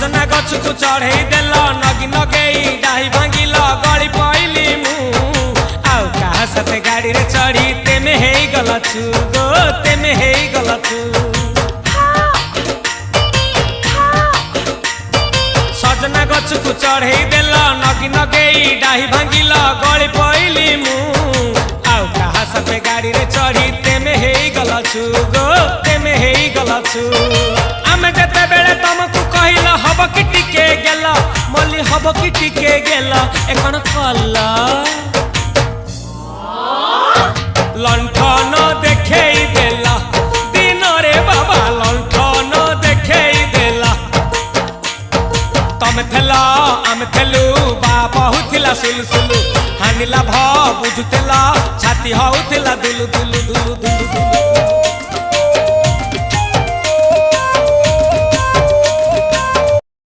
सजना गछ को चढ़े देल नगी नगेई डाही भांगिल गली पइली मु आउ कहा साथे गाड़ी रे चढ़ी तेमे हे गलछु गो तेमे हे गलछु सजना गछ को चढ़े देल नगी नगेई डाही भांगिल गली पइली मु आउ कहा साथे गाड़ी रे चढ़ी तेमे हे गलछु गो तेमे हे गलछु आमे जते बेले तुमको कहिल हब कि टिके गेल मल्ली हब कि टिके गेल एकन कल लंठन देखेई देला दिन रे बाबा लंठन देखेई देला तमे थेला आमे थेलु बाबा हुथिला सुलु हानिला भ बुझुतेला छाती हउथिला दुलु दुलु दुलु दुलु दुलु